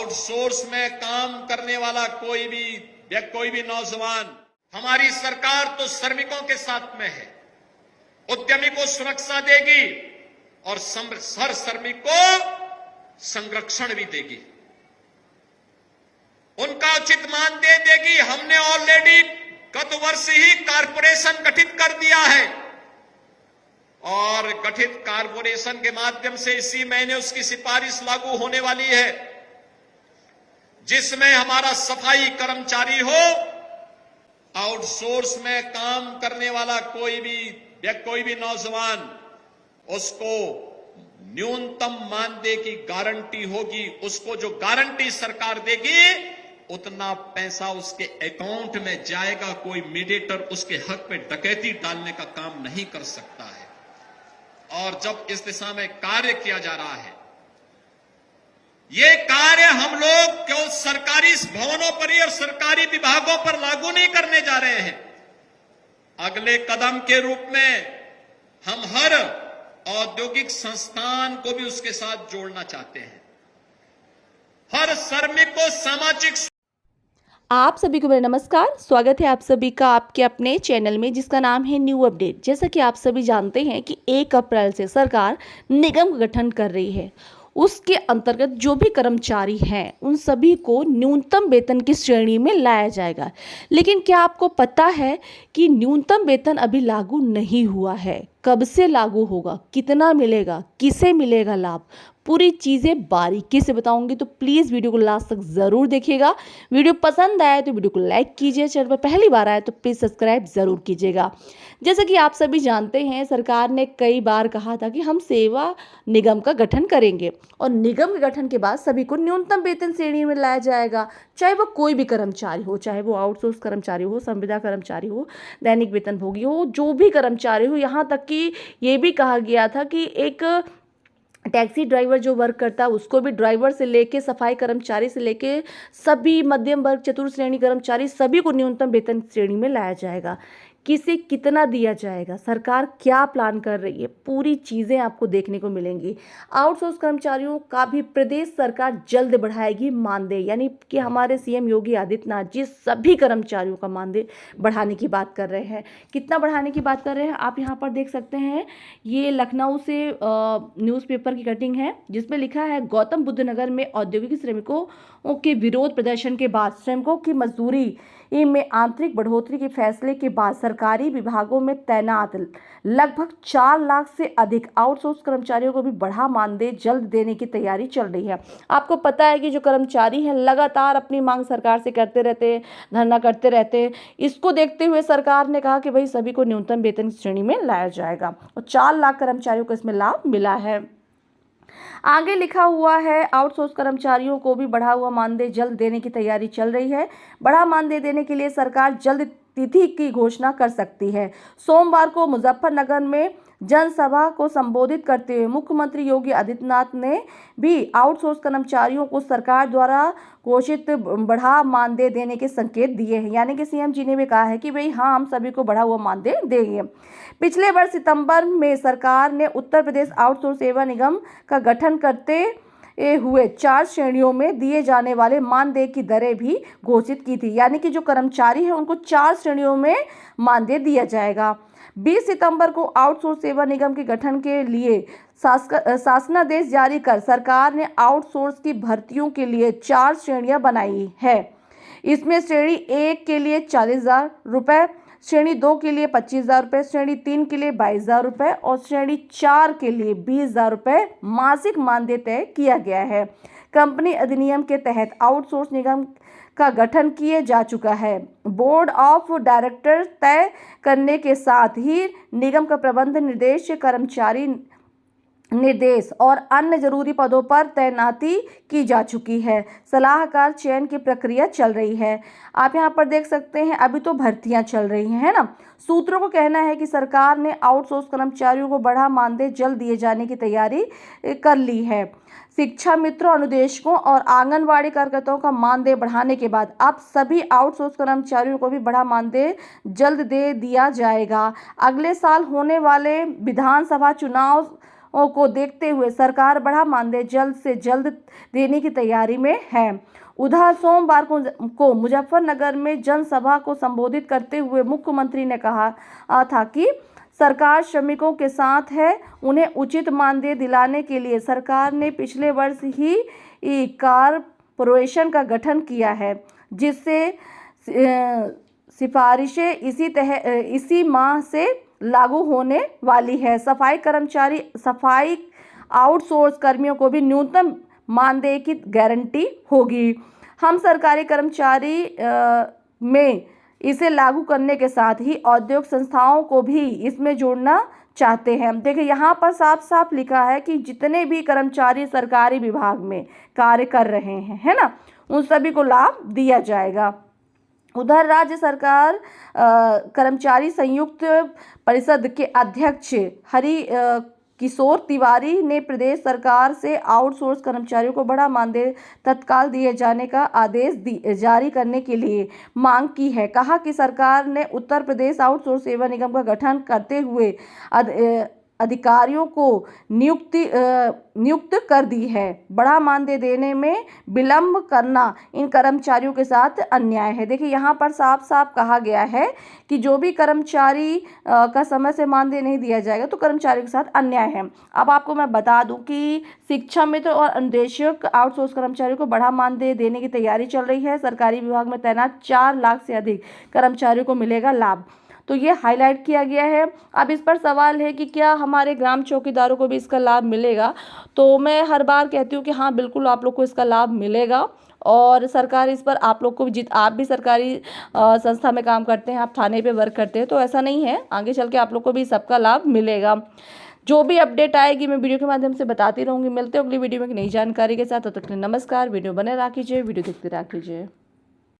Outsource में काम करने वाला कोई भी नौजवान, हमारी सरकार तो श्रमिकों के साथ में है, उद्यमी को सुरक्षा देगी और हर श्रमिक को संरक्षण भी देगी, उनका उचित मानदेय देगी। हमने ऑलरेडी गत वर्ष ही कारपोरेशन गठित कर दिया है और गठित कारपोरेशन के माध्यम से इसी महीने उसकी सिफारिश लागू होने वाली है, जिसमें हमारा सफाई कर्मचारी हो, आउटसोर्स में काम करने वाला कोई भी नौजवान, उसको न्यूनतम मानदेय की गारंटी होगी। उसको जो गारंटी सरकार देगी उतना पैसा उसके अकाउंट में जाएगा। कोई मीडिएटर उसके हक में डकैती डालने का काम नहीं कर सकता है। और जब इस दिशा में कार्य किया जा रहा है, ये कार्य हम लोग केवल सरकारी भवनों पर ही और सरकारी विभागों पर लागू नहीं करने जा रहे हैं। अगले कदम के रूप में हम हर औद्योगिक संस्थान को भी उसके साथ जोड़ना चाहते हैं। हर श्रमिक को सामाजिक। आप सभी को मेरा नमस्कार, स्वागत है आप सभी का आपके अपने चैनल में जिसका नाम है न्यू अपडेट। जैसा कि आप सभी जानते हैं कि 1 अप्रैल से सरकार निगम का गठन कर रही है। उसके अंतर्गत जो भी कर्मचारी हैं उन सभी को न्यूनतम वेतन की श्रेणी में लाया जाएगा। लेकिन क्या आपको पता है कि न्यूनतम वेतन अभी लागू नहीं हुआ है? कब से लागू होगा, कितना मिलेगा, किसे मिलेगा लाभ, पूरी चीज़ें बारीकी से बताऊंगी। तो प्लीज़ वीडियो को लास्ट तक ज़रूर देखिएगा। वीडियो पसंद आए तो वीडियो को लाइक कीजिए, चैनल पर पहली बार आए तो प्लीज़ सब्सक्राइब ज़रूर कीजिएगा। जैसा कि आप सभी जानते हैं, सरकार ने कई बार कहा था कि हम सेवा निगम का गठन करेंगे और निगम के गठन के बाद सभी को न्यूनतम वेतन श्रेणी में लाया जाएगा, चाहे वो कोई भी कर्मचारी हो, चाहे वो आउटसोर्स कर्मचारी हो, संविदा कर्मचारी हो, दैनिक वेतनभोगी हो, जो भी कर्मचारी हो। यहाँ तक कि ये भी कहा गया था कि एक टैक्सी ड्राइवर जो वर्क करता है उसको भी, ड्राइवर से लेके सफाई कर्मचारी से लेके सभी मध्यम वर्ग, चतुर्थ श्रेणी कर्मचारी, सभी को न्यूनतम वेतन श्रेणी में लाया जाएगा। किसे कितना दिया जाएगा, सरकार क्या प्लान कर रही है, पूरी चीज़ें आपको देखने को मिलेंगी। आउटसोर्स कर्मचारियों का भी प्रदेश सरकार जल्द बढ़ाएगी मानदेय, यानी कि हमारे सीएम योगी आदित्यनाथ जी सभी कर्मचारियों का मानदेय बढ़ाने की बात कर रहे हैं। कितना बढ़ाने की बात कर रहे हैं आप यहाँ पर देख सकते हैं। ये लखनऊ से न्यूज़पेपर की कटिंग है जिसमें लिखा है, गौतम बुद्ध नगर में औद्योगिक श्रमिकों के विरोध प्रदर्शन के बाद श्रमिकों की मजदूरी में आंतरिक बढ़ोतरी के फैसले के बाद सरकारी विभागों में तैनात लगभग 4 लाख से अधिक आउटसोर्स कर्मचारियों को भी बढ़ा मानदेय जल्द देने की तैयारी चल रही है। आपको पता है कि जो कर्मचारी हैं लगातार अपनी मांग सरकार से करते रहते हैं, धरना करते रहते हैं। इसको देखते हुए सरकार ने कहा कि भाई सभी को न्यूनतम वेतन श्रेणी में लाया जाएगा और 4 लाख कर्मचारियों को इसमें लाभ मिला है। आगे लिखा हुआ है, आउटसोर्स कर्मचारियों को भी बढ़ा हुआ मानदेय जल्द देने की तैयारी चल रही है। बढ़ा मानदेय देने के लिए सरकार जल्द तिथि की घोषणा कर सकती है। सोमवार को मुजफ्फरनगर में जनसभा को संबोधित करते हुए मुख्यमंत्री योगी आदित्यनाथ ने भी आउटसोर्स कर्मचारियों को सरकार द्वारा घोषित बढ़ा मानदेय देने के संकेत दिए हैं। यानी कि सीएम जी ने भी कहा है कि भाई हाँ, हम सभी को बढ़ा हुआ मानदेय देंगे। पिछले वर्ष सितंबर में सरकार ने उत्तर प्रदेश आउटसोर्स सेवा निगम का गठन करते हुए 4 श्रेणियों में दिए जाने वाले मानदेय की दरें भी घोषित की थी। यानी कि जो कर्मचारी हैं उनको 4 श्रेणियों में मानदेय दिया जाएगा। 20 सितंबर को आउटसोर्स सेवा निगम के गठन के लिए शासनादेश जारी कर सरकार ने आउटसोर्स की भर्तियों के लिए 4 श्रेणियां बनाई है। इसमें श्रेणी 1 के लिए 40,000 रुपये, श्रेणी 2 के लिए 25,000 रुपये, श्रेणी 3 के लिए 22,000 रुपये और श्रेणी 4 के लिए 20,000 रुपये मासिक मानदेय तय किया गया है। कंपनी अधिनियम के तहत आउटसोर्स निगम का गठन किए जा चुका है। बोर्ड ऑफ डायरेक्टर तय करने के साथ ही निगम का प्रबंध निर्देश, कर्मचारी निर्देश और अन्य जरूरी पदों पर तैनाती की जा चुकी है। सलाहकार चयन की प्रक्रिया चल रही है। आप यहाँ पर देख सकते हैं, अभी तो भर्तियां चल रही हैं, है ना। सूत्रों को कहना है कि सरकार ने आउटसोर्स कर्मचारियों को बढ़ा मानदेय जल्द दिए जाने की तैयारी कर ली है। शिक्षा मित्रों, अनुदेशकों और आंगनवाड़ी कार्यकर्ताओं का मानदेय बढ़ाने के बाद अब सभी आउटसोर्स कर्मचारियों को भी बढ़ा मानदेय जल्द दे दिया जाएगा। अगले साल होने वाले विधानसभा चुनाव को देखते हुए सरकार बड़ा मानदेय जल्द से जल्द देने की तैयारी में है। उधर सोमवार को मुजफ्फरनगर में जनसभा को संबोधित करते हुए मुख्यमंत्री ने कहा था कि सरकार श्रमिकों के साथ है। उन्हें उचित मानदेय दिलाने के लिए सरकार ने पिछले वर्ष ही कारपोरेशन का गठन किया है, जिससे सिफारिशें इसी माह से लागू होने वाली है। सफाई आउटसोर्स कर्मियों को भी न्यूनतम मानदेय की गारंटी होगी। हम सरकारी कर्मचारी में इसे लागू करने के साथ ही औद्योगिक संस्थाओं को भी इसमें जोड़ना चाहते हैं। देखिए यहाँ पर साफ साफ लिखा है कि जितने भी कर्मचारी सरकारी विभाग में कार्य कर रहे हैं, है ना, उन सभी को लाभ दिया जाएगा। उधर राज्य सरकार कर्मचारी संयुक्त परिषद के अध्यक्ष हरि किशोर तिवारी ने प्रदेश सरकार से आउटसोर्स कर्मचारियों को बड़ा मानदेय तत्काल दिए जाने का आदेश जारी करने के लिए मांग की है। कहा कि सरकार ने उत्तर प्रदेश आउटसोर्स सेवा निगम का गठन करते हुए अधिकारियों को नियुक्त कर दी है। बड़ा मानदेय देने में विलंब करना इन कर्मचारियों के साथ अन्याय है। देखिए यहाँ पर साफ साफ कहा गया है कि जो भी कर्मचारी का समय से मानदेय नहीं दिया जाएगा तो कर्मचारियों के साथ अन्याय है। अब आपको मैं बता दूं कि शिक्षा मित्र और अनुदेशक आउटसोर्स कर्मचारियों को बड़ा मानदेय देने की तैयारी चल रही है। सरकारी विभाग में तैनात 4 लाख से अधिक कर्मचारियों को मिलेगा लाभ, तो ये हाईलाइट किया गया है। अब इस पर सवाल है कि क्या हमारे ग्राम चौकीदारों को भी इसका लाभ मिलेगा? तो मैं हर बार कहती हूँ कि हाँ बिल्कुल आप लोग को इसका लाभ मिलेगा, और सरकार इस पर आप लोग को भी, आप भी सरकारी संस्था में काम करते हैं, आप थाने पे वर्क करते हैं, तो ऐसा नहीं है, आगे चल के आप लोग को भी सबका लाभ मिलेगा। जो भी अपडेट आएगी मैं वीडियो के माध्यम से बताती रहूँगी। मिलते हैं अगली वीडियो में एक नई जानकारी के साथ, तब तक के लिए नमस्कार। वीडियो बने रहा कीजिए, वीडियो देखते रहा कीजिए।